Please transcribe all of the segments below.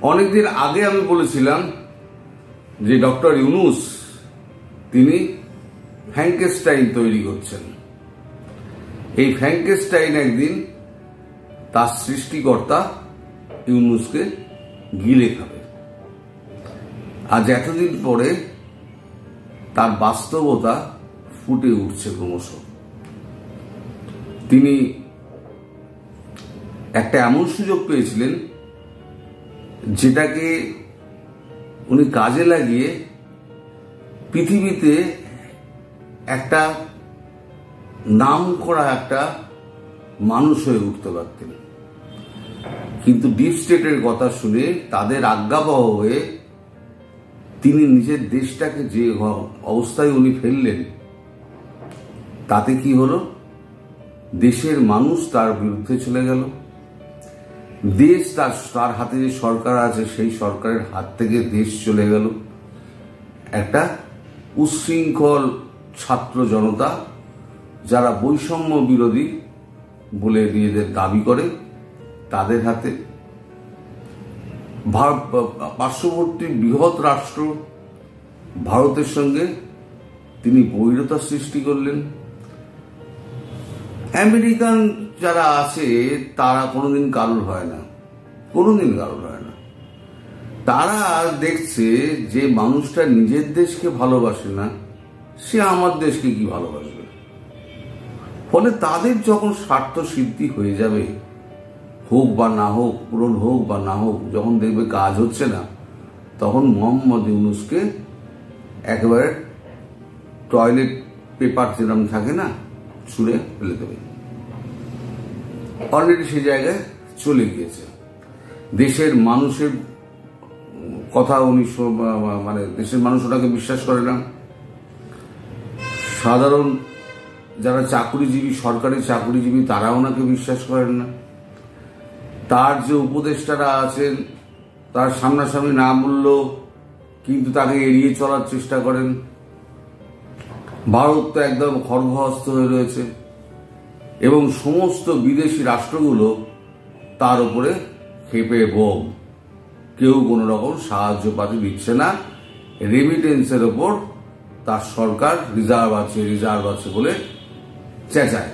অনেকদিন আগে আমি বলেছিলাম যে ডক্টর ইউনূস তিনি ফ্র্যাঙ্কেনস্টাইন তৈরি করছেন। এই ফ্র্যাঙ্কেনস্টাইন একদিন তার সৃষ্টিকর্তা ইউনূসকে গিলে খাবে। আজ এতদিন পরে তার বাস্তবতা ফুটে উঠছে ক্রমশ। তিনি একটা এমন সুযোগ পেয়েছিলেন যেটাকে উনি কাজে লাগিয়ে পৃথিবীতে একটা নাম করা একটা মানুষ হয়ে উঠতে পারতেন, কিন্তু ডিপ স্টেটের কথা শুনে তাদের আজ্ঞাবহ হয়ে তিনি নিজের দেশটাকে যে অবস্থায় উনি ফেললেন, তাতে কি হলো? দেশের মানুষ তার বিরুদ্ধে চলে গেল। দেশ তার হাতে যে সরকার আছে সেই সরকারের হাত থেকে দেশ চলে গেল একটা উচ্ছৃঙ্খল ছাত্র জনতা, যারা বৈষম্য বিরোধী বলে নিজেদের দাবি করে, তাদের হাতে। পার্শ্ববর্তী বৃহৎ রাষ্ট্র ভারতের সঙ্গে তিনি বৈরতা সৃষ্টি করলেন। আমেরিকান যারা আছে তারা কোনোদিন কারোর হয় না, কোনোদিন কারোর হয় না। তারা দেখছে যে মানুষটা নিজের দেশকে ভালোবাসে না, সে আমার দেশকে কি ভালোবাসবে। ফলে তাদের যখন স্বার্থ সিদ্ধি হয়ে যাবে, হোক বা না হোক, পূরণ হোক বা না হোক, যখন দেখবে কাজ হচ্ছে না, তখন মোহাম্মদ ইউনূসকে একেবারে টয়লেট পেপার যেরকম থাকে না, ছুঁড়ে ফেলে দেবে। অলরেডি সেই জায়গায় চলে গিয়েছে। দেশের মানুষের কথা উনি দেশের মানুষ ওনাকে বিশ্বাস করে না। সাধারণ যারা চাকরিজীবী, সরকারি চাকরিজীবী, তারা ওনাকে বিশ্বাস করেন না। তার যে উপদেষ্টারা আছেন তার সামনাসামনি না বললেও কিন্তু তাকে এড়িয়ে চলার চেষ্টা করেন। ভারত তো একদম খর্গহস্ত হয়ে রয়েছে এবং সমস্ত বিদেশি রাষ্ট্রগুলো তার উপরে ক্ষেপে বোম, কেউ কোনো রকম সাহায্য পাতি দিচ্ছে না। রেমিটেন্সের ওপর তার সরকার রিজার্ভ আছে বলে চেঁচায়।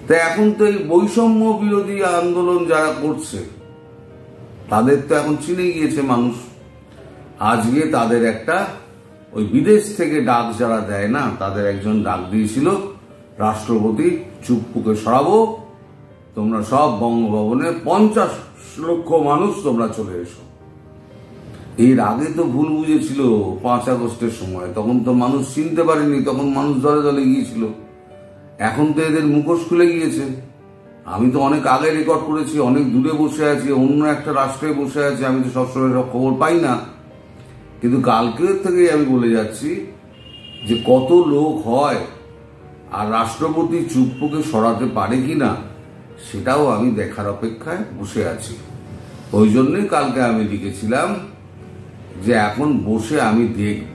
তাই এখন তো এই বৈষম্য বিরোধী আন্দোলন যারা করছে তাদের তো এখন চিনে গিয়েছে মানুষ। আজকে তাদের একটা ওই বিদেশ থেকে ডাক যারা দেয় না, তাদের একজন ডাক দিয়েছিল, রাষ্ট্রপতি চুপ্পুকে সরাবো, তোমরা সব বঙ্গভবনে 50 লক্ষ মানুষ তোমরা চলে এসো। এর আগে তো ভুল বুঝেছিল 5 আগস্টের সময়, তখন তো মানুষ চিনতে পারেনি, তখন মানুষ দলে দলে গিয়েছিল। এখন তো এদের মুখোশ খুলে গিয়েছে। আমি তো অনেক আগে রেকর্ড করেছি, অনেক দূরে বসে আছি, অন্য একটা রাষ্ট্রে বসে আছি, আমি তো সবসময় সব খবর পাই না। কিন্তু কালকের থেকেই আমি বলে যাচ্ছি যে কত লোক হয় আর রাষ্ট্রপতি চুপ্পুকে সরাতে পারে কিনা, সেটাও আমি দেখার অপেক্ষায় বসে আছি। ওই জন্যই কালকে আমি লিখেছিলাম যে এখন বসে আমি দেখব,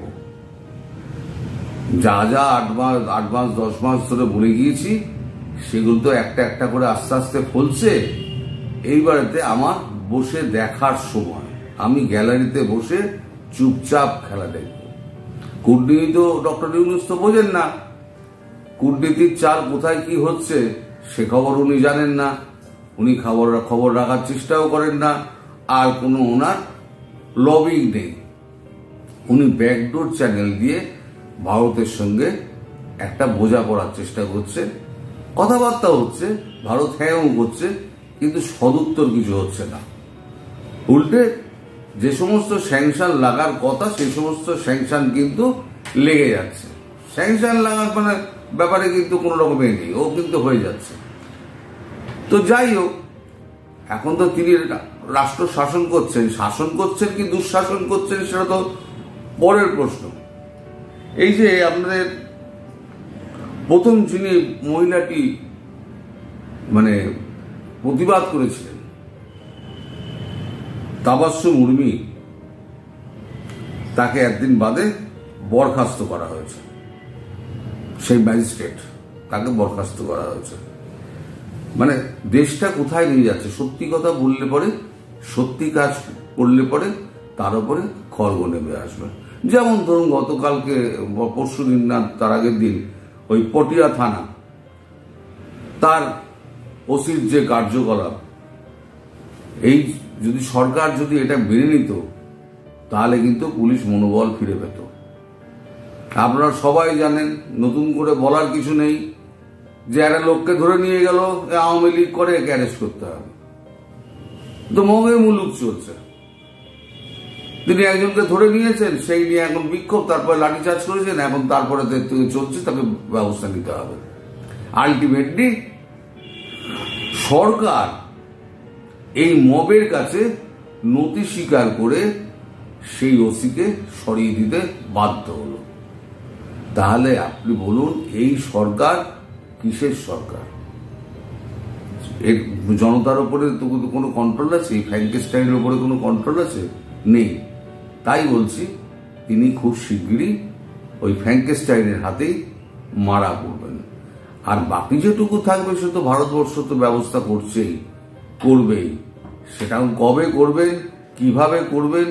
যা 8 মাস 10 মাস ধরে বলে গিয়েছি সেগুলো তো একটা একটা করে আস্তে আস্তে ফলছে। এইবারেতে আমার বসে দেখার সময়, আমি গ্যালারিতে বসে চুপচাপ খেলা দেখব। কূটনীতি তো ডক্টর ইউনূস তো বোঝেন না, কূটনীতির চাল কোথায় কি হচ্ছে সে খবর উনি জানেন না, উনি খবর রাখার চেষ্টাও করেন না, আর কোনো ওনার লবিং নেই। উনি ব্যাকডোর চ্যানেল দিয়ে ভারতের সঙ্গে একটা বোঝাপড়ার চেষ্টা করছে, কথাবার্তা হচ্ছে, ভারত হ্যাঁও করছে, কিন্তু সদুত্তর কিছু হচ্ছে না। উল্টে যে সমস্ত স্যাংশন লাগার কথা সেই সমস্ত স্যাংশন কিন্তু লেগে যাচ্ছে। স্যাংশন লাগার ব্যাপারে কিন্তু কোনো রকমই নেই, ও কিন্তু হয়ে যাচ্ছে। তো যাই হোক, এখন তো তিনি রাষ্ট্র শাসন করছেন কি দুঃশাসন করছেন সেটা তো পরের প্রশ্ন। এই যে আপনাদের প্রথম যিনি মহিলাটি প্রতিবাদ করেছিলেন, তাবাসসুম উর্মি, তাকে একদিন বাদে বরখাস্ত করা হয়েছে। সেই ম্যাজিস্ট্রেট, তাকে বরখাস্ত করা হয়েছে। দেশটা কোথায় নিয়ে যাচ্ছে সত্যি কথা বললে পরে সত্যি কাজ করলে পরে তার উপরে খড়গ নেমে আসবে। যেমন ধরুন গতকালকে পরশু দিন না তার আগের দিন ওই পটিয়া থানা তার ওসির যে কার্যকলাপ, এই যদি সরকার যদি এটা মেনে নিত তাহলে কিন্তু পুলিশ মনোবল ফিরে পেত। আপনারা সবাই জানেন, নতুন করে বলার কিছু নেই, যে একটা লোককে ধরে নিয়ে গেল, আওয়ামী লীগ করে একে অ্যারেস্ট করতে হবে। তো মগে মুলুক চলছে। তিনি একজনকে ধরে নিয়েছেন, সেই নিয়ে এখন বিক্ষোভ, তারপরে লাঠিচার্জ করেছেন, এখন তারপরে চলছে, তাকে ব্যবস্থা নিতে হবে। আলটিমেটলি সরকার এই মবের কাছে নথি স্বীকার করে সেই ওসিকে সরিয়ে দিতে বাধ্য হলো। তাহলে আপনি বলুন, এই সরকার কিসের সরকার? এর জনতার উপরে তো কোনো কন্ট্রোল আছে? এই ফ্র্যাঙ্কেস্টাইনের উপরে কোনো কন্ট্রোল আছে? নেই। তাই বলছি, তিনি খুব শিগগিরই ওই ফ্র্যাঙ্কেস্টাইনের হাতেই মারা পড়বেন। আর বাকি যেটুকু থাকবে সে তো ভারতবর্ষ তো ব্যবস্থা করবেই। সেটা কবে করবেন, কিভাবে করবেন,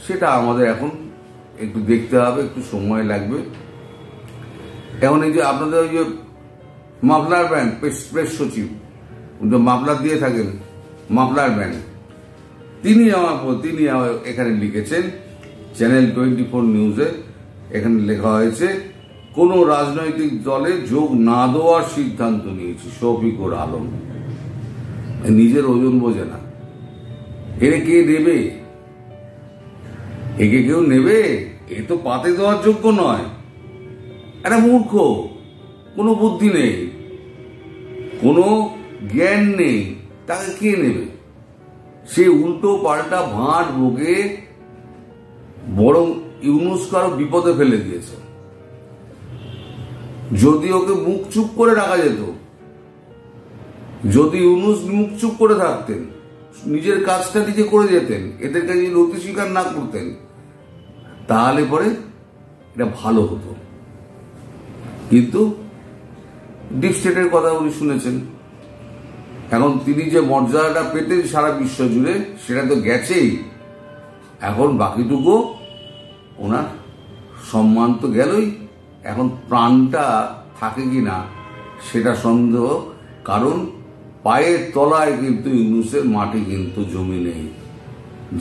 সেটা আমাদের এখন একটু দেখতে হবে, একটু সময় লাগবে। এখন এই যে আপনাদের ওই যে মাফলার ব্যান্ড, প্রেস সচিব মাফলার দিয়ে থাকেন, মাফলার ব্যান্ড, তিনি এখানে লিখেছেন চ্যানেল 24 নিউজে, এখানে লেখা হয়েছে, কোন রাজনৈতিক দলে যোগ না দেওয়ার সিদ্ধান্ত নিয়েছি শফিকুর আলম। নিজের ওজন বোঝে না, এরে কে নেবে? একে কেউ নেবে? এ তো পাতে দেওয়ার যোগ্য নয়, একটা মূর্খ, কোনো বুদ্ধি নেই, কোনো জ্ঞান নেই, তাকে কে নেবে? সে উল্টো পাল্টা ভাঁট বকে বরং ইউনূসকে আরো বিপদে ফেলে দিয়েছে। যদি ওকে মুখ চুপ করে রাখা যেত, যদি ইউনূস মুখ চুপ করে থাকতেন, নিজের কাজটা নিজে করে যেতেন, এদেরকে যদি নথি স্বীকার না করতেন, তাহলে পরে এটা ভালো হতো। কিন্তু ডিপ স্টেটের কথা উনি শুনেছেন। এখন তিনি যে মর্যাদাটা পেতেন সারা বিশ্ব জুড়ে, সেটা তো গেছেই। এখন বাকিটুকু ওনার সম্মান তো গেলই, এখন প্রাণটা থাকে কিনা সেটা সন্দেহ। কারণ পায়ের তলায় কিন্তু ইউনূসের মাটি কিন্তু জমি নেই।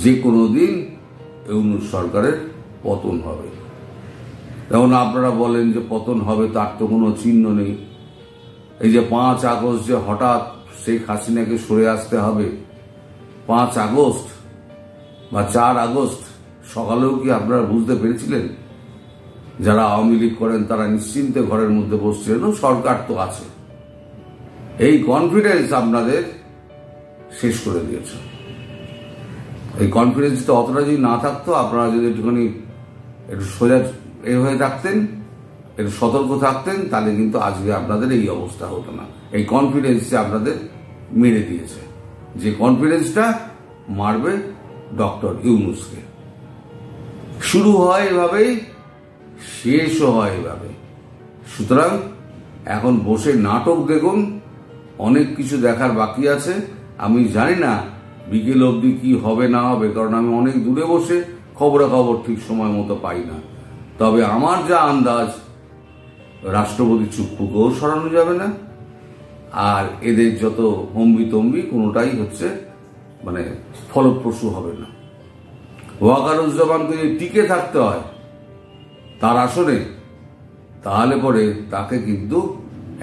যে কোনো দিন ইউনূস সরকারের পতন হবে। এখন আপনারা বলেন যে পতন হবে, তার তো কোনো চিহ্ন নেই। এই যে 5 আগস্ট যে হঠাৎ শেখ হাসিনাকে সরে আসতে হবে, 5 আগস্ট বা 4 আগস্ট সকালেও কি আপনারা বুঝতে পেরেছিলেন? যারা আওয়ামী লীগ করেন তারা নিশ্চিন্তে ঘরের মধ্যে বসছিলেন, সরকার তো আছে। এই কনফিডেন্স আপনাদের শেষ করে দিয়েছে। এই কনফিডেন্সটা অতটা যদি না থাকতো, আপনারা যদি একটুখানি একটু সোজা হয়ে থাকতেন, একটু সতর্ক থাকতেন, তাহলে কিন্তু আজকে আপনাদের এই অবস্থা হতো না। এই কনফিডেন্সটা আপনাদের মেরে দিয়েছে, যে কনফিডেন্সটা মারবে ডক্টর ইউনূসকে। শুরু হয় এভাবেই, শেষও হয় এভাবে। সুতরাং এখন বসে নাটক দেখুন, অনেক কিছু দেখার বাকি আছে। আমি জানি না বিকেল অবধি কি হবে না হবে, কারণ আমি অনেক দূরে বসে খবরাখবর ঠিক সময় মতো পাই না। তবে আমার যা আন্দাজ, রাষ্ট্রপতি চুপ্পুকেও সরানো যাবে না, আর এদের যত হম্বিতম্বি কোনোটাই হচ্ছে মানে ফলপ্রসূ হবে না। ওয়াকারুজ্জামানকে যদি টিকে থাকতে হয় তার আসনে, তাহলে পরে তাকে কিন্তু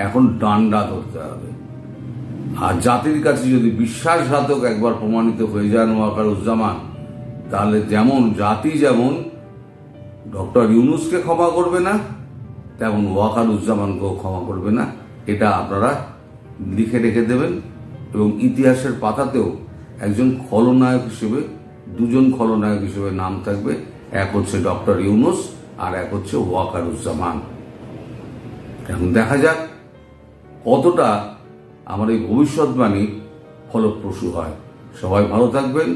এখন ডান্ডা ধরতে হবে। আর জাতির কাছে যদি বিশ্বাসঘাতক একবার প্রমাণিত হয়ে যান ওয়াকারুজ্জামান, তাহলে যেমন জাতি যেমন ডক্টর ইউনূসকে ক্ষমা করবে না, তেমন ওয়াকারুজ্জামানকেও ক্ষমা করবে না। এটা আপনারা লিখে রেখে দেবেন। এবং ইতিহাসের পাতাতেও একজন খলনায়ক হিসেবে, দুজন খলনায়ক হিসেবে নাম থাকবে। এক হচ্ছে ডক্টর ইউনূস, আর এক হচ্ছে ওয়াকারুজ্জামান। এখন দেখা যাক কতটা আমার এই ভবিষ্যৎবাণী ফলপ্রসূ হয়। সবাই ভালো থাকবেন।